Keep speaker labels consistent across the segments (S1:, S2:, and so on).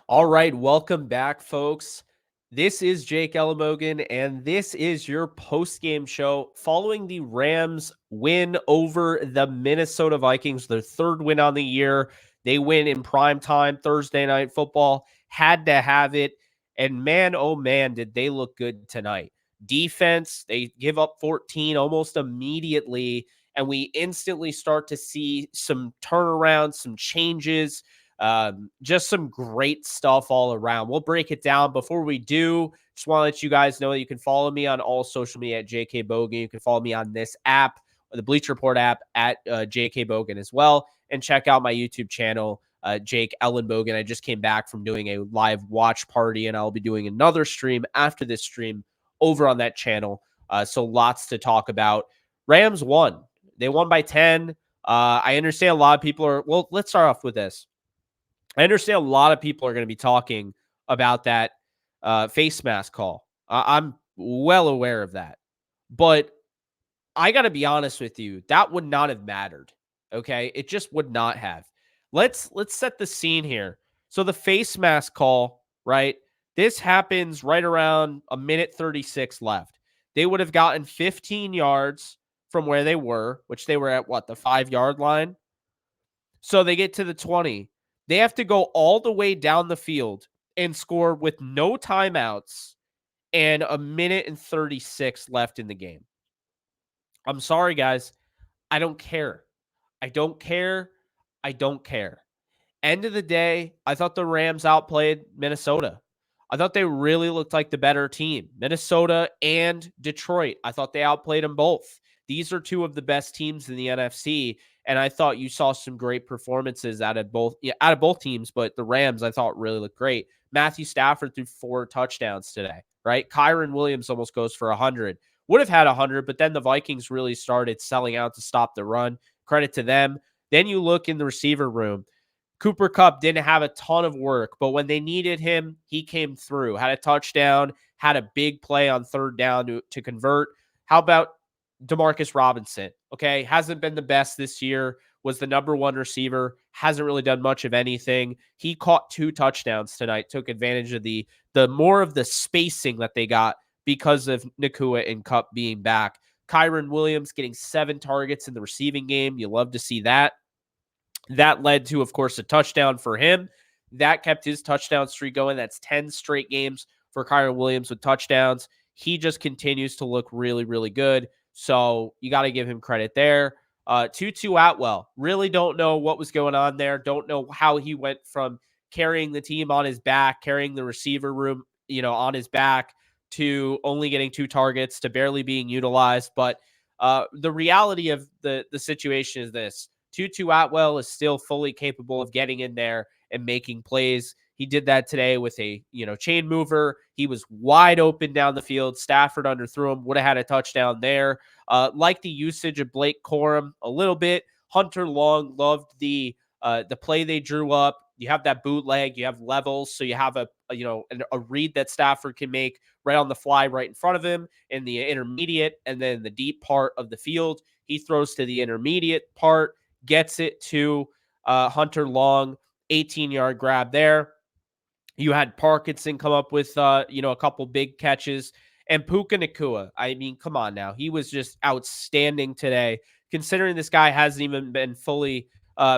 S1: All right, welcome back, folks. This is Jake Ellenbogen, and this is your post-game show following the Rams win over the Minnesota Vikings, their third win on the year. They win in prime time, Thursday night football. Had to have it. And man, oh man, did they look good tonight. Defense, they give up 14 almost immediately, and we instantly start to see some turnarounds, some changes. Just some great stuff all around. We'll break it down. Before we do, just want to let you guys know that you can follow me on all social media at JK Bogan. You can follow me on this app, the Bleacher Report app at JK Bogan as well. And check out my YouTube channel, Jake Ellenbogen. I just came back from doing a live watch party, and I'll be doing another stream after this stream over on that channel. So lots to talk about. Rams won. They won by 10. I understand a lot of people are, well, let's start off with this. I understand a lot of people are going to be talking about that face mask call. I'm well aware of that. But I got to be honest with you, that would not have mattered. Okay? It just would not have. Let's set the scene here. So the face mask call, right? This happens right around a minute 36 left. They would have gotten 15 yards from where they were, which they were at what, the 5-yard line? So they get to the 20. They have to go all the way down the field and score with no timeouts and a minute and 36 left in the game. I'm sorry, guys. I don't care. I don't care. I don't care. End of the day, I thought the Rams outplayed Minnesota. I thought they really looked like the better team. Minnesota and Detroit. I thought they outplayed them both. These are two of the best teams in the NFC, and I thought you saw some great performances out of both teams, but the Rams I thought really looked great. Matthew Stafford threw 4 touchdowns today, right? Kyron Williams almost goes for 100. Would have had 100, but then the Vikings really started selling out to stop the run. Credit to them. Then you look in the receiver room. Cooper Kupp didn't have a ton of work, but when they needed him, he came through. Had a touchdown, had a big play on third down to convert. How about Demarcus Robinson? Okay, hasn't been the best this year, was the number 1 receiver, hasn't really done much of anything. He caught 2 touchdowns tonight, took advantage of the more of the spacing that they got because of Nakua and Kupp being back. Kyron Williams getting 7 targets in the receiving game. You love to see that. That led to, of course, a touchdown for him. That kept his touchdown streak going. That's 10 straight games for Kyron Williams with touchdowns. He just continues to look really, really good. So you got to give him credit there. Tutu Atwell, really don't know what was going on there. Don't know how he went from carrying the team on his back, carrying the receiver room, on his back, to only getting 2 targets, to barely being utilized. But the reality of the situation is this. Tutu Atwell is still fully capable of getting in there and making plays. He did that today with a, chain mover. He was wide open down the field. Stafford underthrew him. Would have had a touchdown there. Like the usage of Blake Corum a little bit. Hunter Long loved the play they drew up. You have that bootleg. You have levels, so you have a read that Stafford can make right on the fly, right in front of him in the intermediate, and then the deep part of the field. He throws to the intermediate part. Gets it to Hunter Long, 18-yard grab there. You had Parkinson come up with, a couple big catches. And Puka Nacua, I mean, come on now. He was just outstanding today, considering this guy hasn't even been fully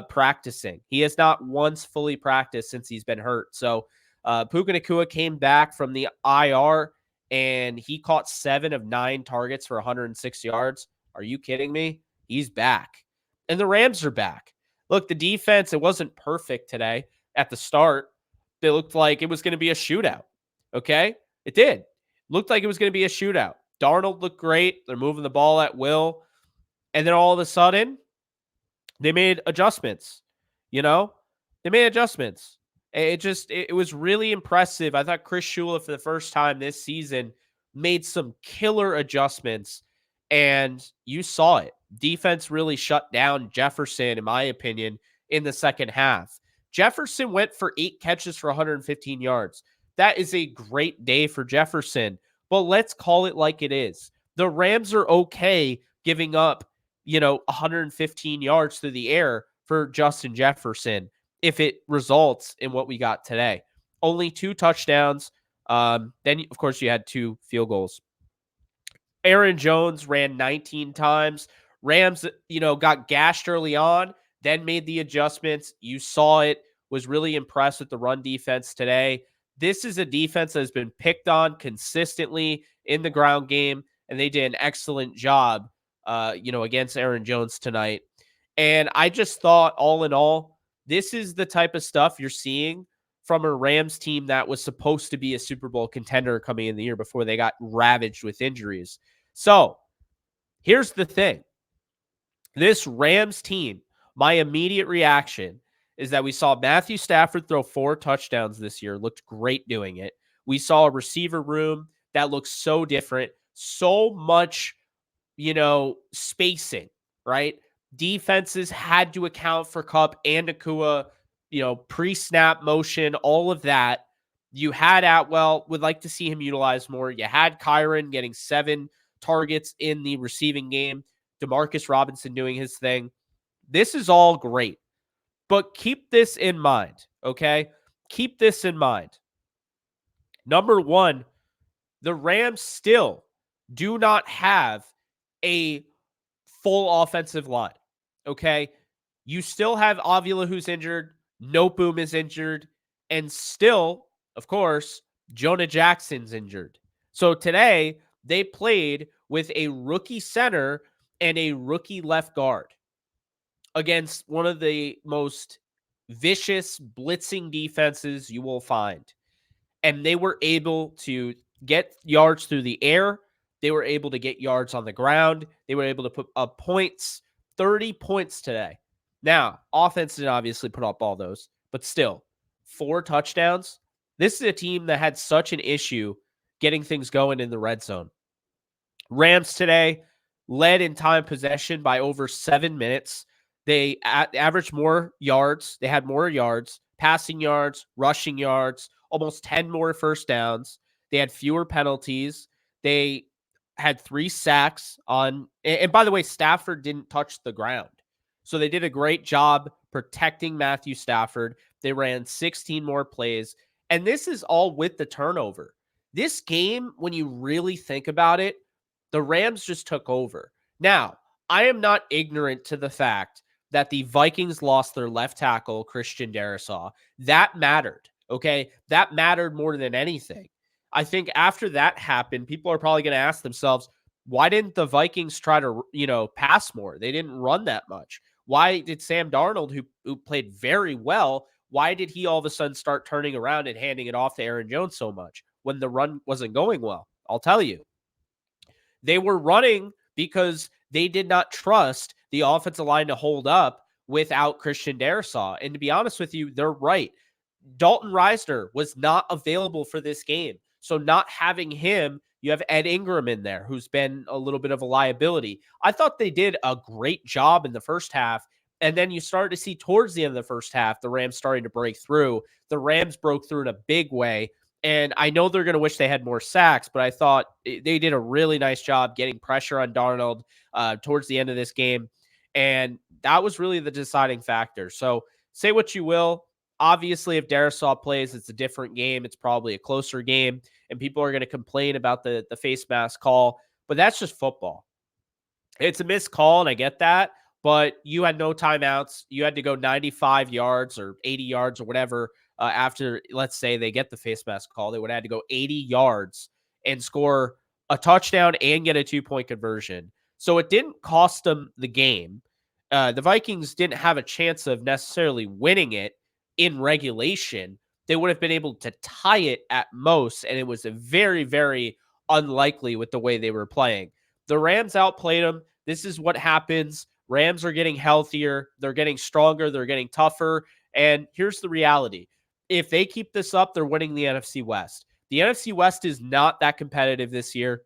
S1: practicing. He has not once fully practiced since he's been hurt. So Puka Nacua came back from the IR, and he caught 7 of 9 targets for 106 yards. Are you kidding me? He's back. And the Rams are back. Look, the defense, it wasn't perfect today at the start. It looked like it was going to be a shootout. Okay? It did. Looked like it was going to be a shootout. Darnold looked great. They're moving the ball at will. And then all of a sudden, they made adjustments. They made adjustments. It was really impressive. I thought Chris Shula, for the first time this season, made some killer adjustments, and you saw it. Defense really shut down Jefferson, in my opinion, in the second half. Jefferson went for 8 catches for 115 yards. That is a great day for Jefferson, but let's call it like it is. The Rams are okay giving up, 115 yards through the air for Justin Jefferson if it results in what we got today. only 2 touchdowns. Then, of course, you had 2 field goals. Aaron Jones ran 19 times. Rams, got gashed early on, then made the adjustments. You saw it, was really impressed with the run defense today. This is a defense that has been picked on consistently in the ground game, and they did an excellent job, against Aaron Jones tonight. And I just thought, all in all, this is the type of stuff you're seeing from a Rams team that was supposed to be a Super Bowl contender coming in the year before they got ravaged with injuries. So here's the thing. This Rams team, my immediate reaction is that we saw Matthew Stafford throw 4 touchdowns this year, looked great doing it. We saw a receiver room that looks so different, so much, spacing, right? Defenses had to account for Kupp and Nakua, pre-snap motion, all of that. You had Atwell, would like to see him utilized more. You had Kyron getting 7 targets in the receiving game. Demarcus Robinson doing his thing. This is all great, but keep this in mind, okay? Keep this in mind. Number one, the Rams still do not have a full offensive line, okay? You still have Avila who's injured, Noteboom is injured, and still, of course, Jonah Jackson's injured. So today, they played with a rookie center and a rookie left guard against one of the most vicious blitzing defenses you will find. And they were able to get yards through the air. They were able to get yards on the ground. They were able to put up points, 30 points today. Now, offense didn't obviously put up all those, but still, 4 touchdowns. This is a team that had such an issue getting things going in the red zone. Rams today led in time possession by over 7 minutes. They averaged more yards. They had more yards, passing yards, rushing yards, almost 10 more first downs. They had fewer penalties. They had 3 sacks on. And by the way, Stafford didn't touch the ground. So they did a great job protecting Matthew Stafford. They ran 16 more plays. And this is all with the turnover. This game, when you really think about it, the Rams just took over. Now, I am not ignorant to the fact that the Vikings lost their left tackle, Christian Darrisaw. That mattered, okay? That mattered more than anything. I think after that happened, people are probably going to ask themselves, why didn't the Vikings try to, pass more? They didn't run that much. Why did Sam Darnold, who played very well, why did he all of a sudden start turning around and handing it off to Aaron Jones so much when the run wasn't going well? I'll tell you. They were running because they did not trust the offensive line to hold up without Christian Darrisaw. And to be honest with you, they're right. Dalton Reisner was not available for this game. So not having him, you have Ed Ingram in there, who's been a little bit of a liability. I thought they did a great job in the first half. And then you started to see towards the end of the first half, the Rams starting to break through. The Rams broke through in a big way. And I know they're going to wish they had more sacks, but I thought they did a really nice job getting pressure on Darnold towards the end of this game. And that was really the deciding factor. So say what you will. Obviously, if Darrisaw plays, it's a different game. It's probably a closer game, and people are going to complain about the face mask call, but that's just football. It's a missed call, and I get that, but you had no timeouts. You had to go 95 yards or 80 yards or whatever after, let's say, they get the face mask call. They would have had to go 80 yards and score a touchdown and get a 2-point conversion. So it didn't cost them the game. The Vikings didn't have a chance of necessarily winning it in regulation. They would have been able to tie it at most, and it was a very, very unlikely with the way they were playing. The Rams outplayed them. This is what happens. Rams are getting healthier. They're getting stronger. They're getting tougher. And here's the reality. If they keep this up, they're winning the NFC West. The NFC West is not that competitive this year.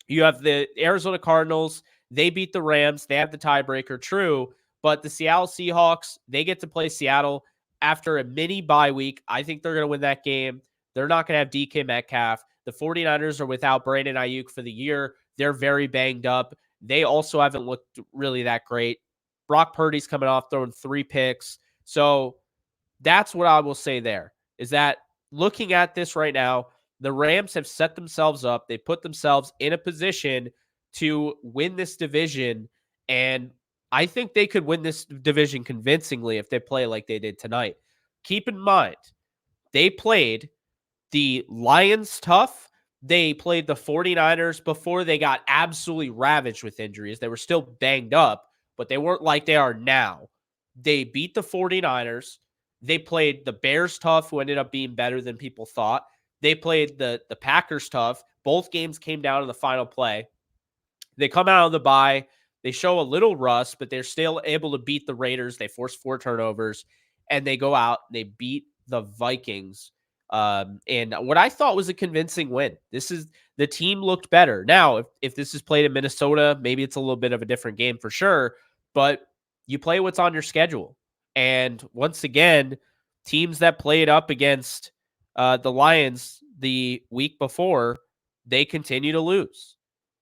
S1: You have the Arizona Cardinals. They beat the Rams. They have the tiebreaker, true. But the Seattle Seahawks, they get to play Seattle after a mini bye week. I think they're going to win that game. They're not going to have DK Metcalf. The 49ers are without Brandon Ayuk for the year. They're very banged up. They also haven't looked really that great. Brock Purdy's coming off throwing 3 picks. So that's what I will say there, is that looking at this right now, the Rams have set themselves up. They put themselves in a position to win this division. And I think they could win this division convincingly if they play like they did tonight. Keep in mind, they played the Lions tough. They played the 49ers before they got absolutely ravaged with injuries. They were still banged up, but they weren't like they are now. They beat the 49ers. They played the Bears tough, who ended up being better than people thought. They played the Packers tough. Both games came down to the final play. They come out of the bye. They show a little rust, but they're still able to beat the Raiders. They force 4 turnovers, and they go out and they beat the Vikings. And what I thought was a convincing win. This is the team looked better. Now, if this is played in Minnesota, maybe it's a little bit of a different game for sure, but you play what's on your schedule. And once again, teams that played up against the Lions the week before, they continue to lose.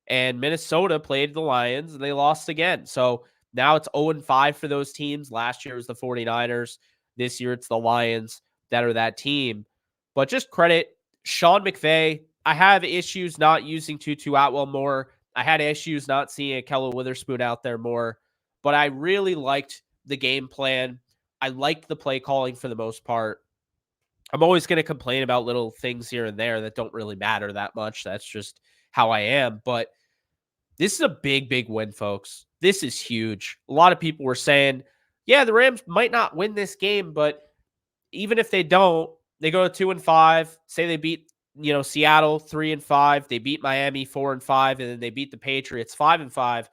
S1: And Minnesota played the Lions and they lost again. So now it's 0-5 for those teams. Last year it was the 49ers. This year it's the Lions that are that team. But just credit Sean McVay. I have issues not using Tutu Atwell more. I had issues not seeing Keller Witherspoon out there more. But I really liked the game plan. I liked the play calling for the most part. I'm always going to complain about little things here and there that don't really matter that much. That's just how I am. But this is a big, big win, folks. This is huge. A lot of people were saying, yeah, the Rams might not win this game, but even if they don't, they go to 2-5. Say they beat, Seattle 3-5. They beat Miami 4-5, and then they beat the Patriots 5-5.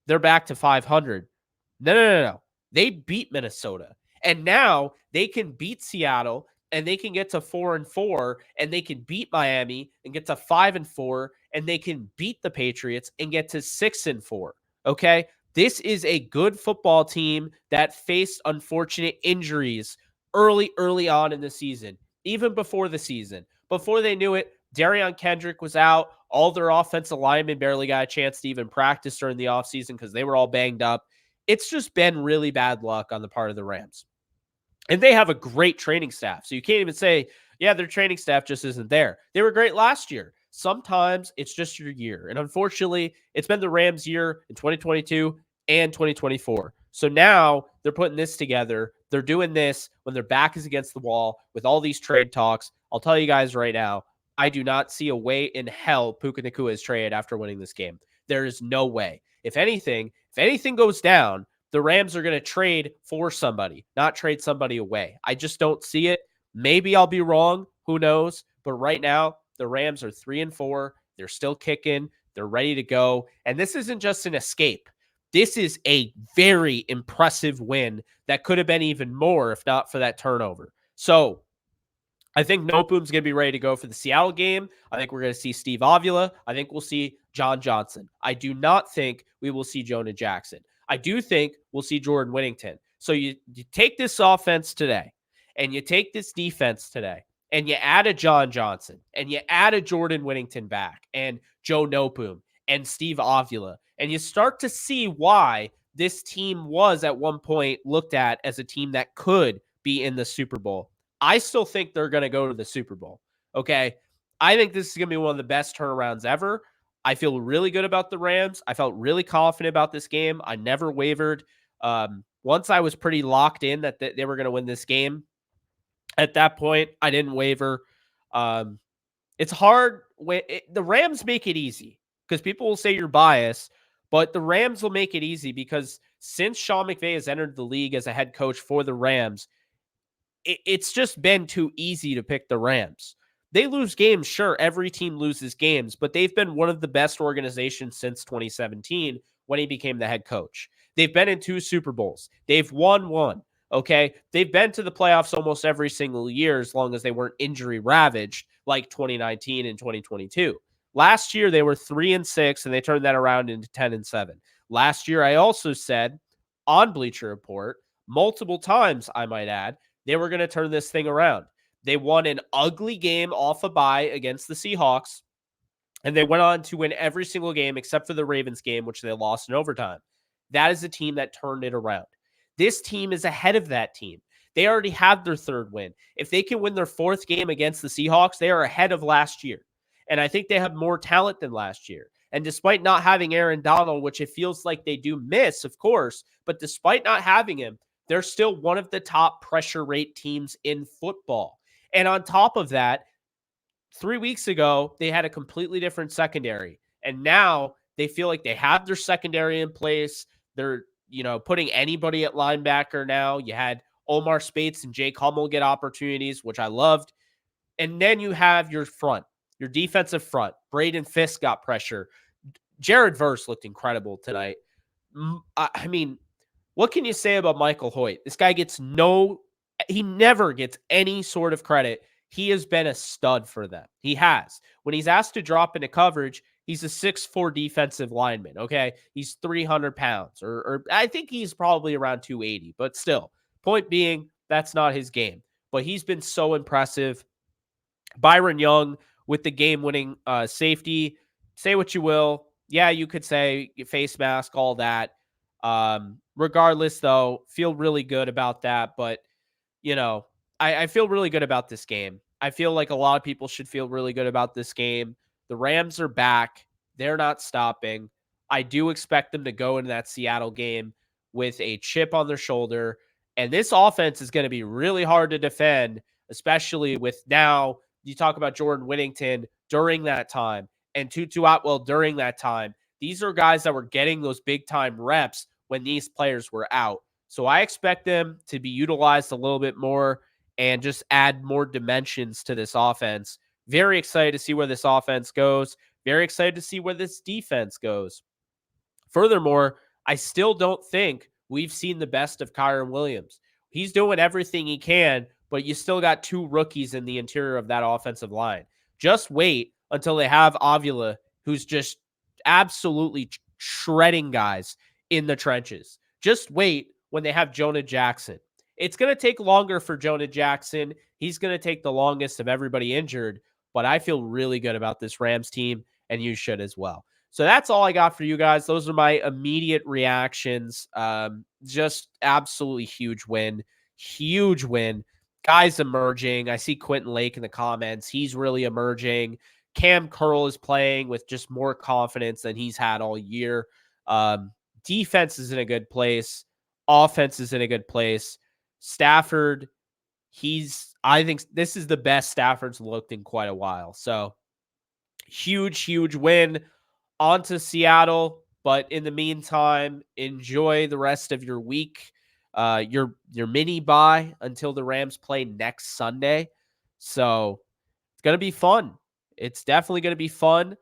S1: They're back to 500. No. They beat Minnesota, and now they can beat Seattle, and they can get to 4-4, and they can beat Miami and get to 5-4, and they can beat the Patriots and get to 6-4. Okay, this is a good football team that faced unfortunate injuries early on in the season, even before the season. Before they knew it, Darion Kendrick was out. All their offensive linemen barely got a chance to even practice during the offseason because they were all banged up. It's just been really bad luck on the part of the Rams. And they have a great training staff. So you can't even say, yeah, their training staff just isn't there. They were great last year. Sometimes it's just your year. And unfortunately, it's been the Rams' year in 2022 and 2024. So now they're putting this together. They're doing this when their back is against the wall with all these trade talks. I'll tell you guys right now, I do not see a way in hell Puka Nacua is traded after winning this game. There is no way. If anything goes down, the Rams are going to trade for somebody, not trade somebody away. I just don't see it. Maybe I'll be wrong. Who knows? But right now, the Rams are 3-4. They're still kicking. They're ready to go. And this isn't just an escape. This is a very impressive win that could have been even more if not for that turnover. So I think Noteboom's going to be ready to go for the Seattle game. I think we're going to see Steve Avila. I think we'll see John Johnson. I do not think we will see Jonah Jackson. I do think we'll see Jordan Whittington. So you take this offense today, and you take this defense today, and you add a John Johnson, and you add a Jordan Whittington back, and Joe Noteboom, and Steve Avila, and you start to see why this team was at one point looked at as a team that could be in the Super Bowl. I still think they're going to go to the Super Bowl. Okay. I think this is going to be one of the best turnarounds ever. I feel really good about the Rams. I felt really confident about this game. I never wavered. Once I was pretty locked in that they were going to win this game, at that point, I didn't waver. It's hard when the Rams make it easy because people will say you're biased, but the Rams will make it easy because since Sean McVay has entered the league as a head coach for the Rams, it's just been too easy to pick the Rams. They lose games. Sure, every team loses games, but they've been one of the best organizations since 2017 when he became the head coach. They've been in 2 Super Bowls. They've won 1. Okay. They've been to the playoffs almost every single year as long as they weren't injury ravaged like 2019 and 2022. Last year, they were 3-6 and they turned that around into 10-7. Last year, I also said on Bleacher Report multiple times, I might add, they were going to turn this thing around. They won an ugly game off a bye against the Seahawks, and they went on to win every single game except for the Ravens game, which they lost in overtime. That is a team that turned it around. This team is ahead of that team. They already have their third win. If they can win their fourth game against the Seahawks, they are ahead of last year. And I think they have more talent than last year. And despite not having Aaron Donald, which it feels like they do miss, of course, but despite not having him, they're still one of the top pressure rate teams in football. And on top of that, 3 weeks ago, they had a completely different secondary. And now they feel like they have their secondary in place. They're, putting anybody at linebacker now. You had Omar Spates and Jake Hummel get opportunities, which I loved. And then you have your front, your defensive front. Braden Fisk got pressure. Jared Verse looked incredible tonight. I mean, what can you say about Michael Hoyt? This guy he never gets any sort of credit. He has been a stud for them. He has. When he's asked to drop into coverage, he's a 6'4" defensive lineman, okay? He's 300 pounds, or I think he's probably around 280, but still. Point being, that's not his game. But he's been so impressive. Byron Young with the game-winning safety. Say what you will. Yeah, you could say face mask, all that. Regardless, though, feel really good about that. But, I feel really good about this game. I feel like a lot of people should feel really good about this game. The Rams are back. They're not stopping. I do expect them to go into that Seattle game with a chip on their shoulder. And this offense is going to be really hard to defend, especially with now you talk about Jordan Whittington during that time and Tutu Atwell during that time. These are guys that were getting those big time reps when these players were out. So I expect them to be utilized a little bit more and just add more dimensions to this offense. Very excited to see where this offense goes. Very excited to see where this defense goes. Furthermore, I still don't think we've seen the best of Kyren Williams. He's doing everything he can, but you still got two rookies in the interior of that offensive line. Just wait until they have Avila, who's just absolutely shredding guys in the trenches. Just wait when they have Jonah Jackson. It's going to take longer for Jonah Jackson. He's going to take the longest of everybody injured, but I feel really good about this Rams team, and you should as well. So that's all I got for you guys. Those are my immediate reactions. Just absolutely huge win. Huge win. Guys emerging. I see Quentin Lake in the comments. He's really emerging. Cam Curl is playing with just more confidence than he's had all year. Defense is in a good place. Offense is in a good place. Stafford, I think this is the best Stafford's looked in quite a while. So huge win. On to Seattle, but in the meantime, enjoy the rest of your week, your mini bye until the Rams play next Sunday. So it's gonna be fun. It's definitely gonna be fun.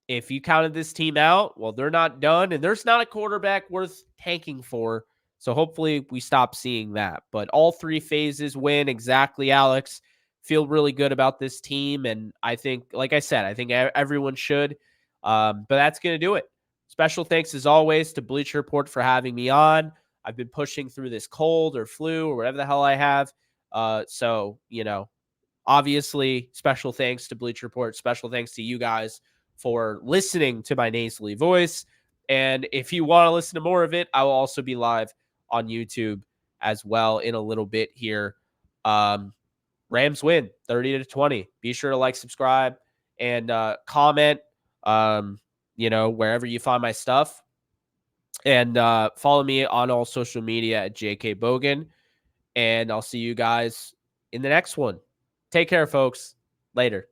S1: If you counted this team out, well, they're not done, and there's not a quarterback worth tanking for. So hopefully we stop seeing that. But all three phases win exactly, Alex. Feel really good about this team. And I think, like I said, I think everyone should. But that's going to do it. Special thanks, as always, to Bleacher Report for having me on. I've been pushing through this cold or flu or whatever the hell I have. So, obviously, special thanks to Bleacher Report. Special thanks to you guys for listening to my nasally voice. And if you want to listen to more of it, I will also be live on YouTube as well in a little bit here. Rams win 30-20. Be sure to like, subscribe, and comment, wherever you find my stuff. And follow me on all social media at JK Bogan. And I'll see you guys in the next one. Take care, folks. Later.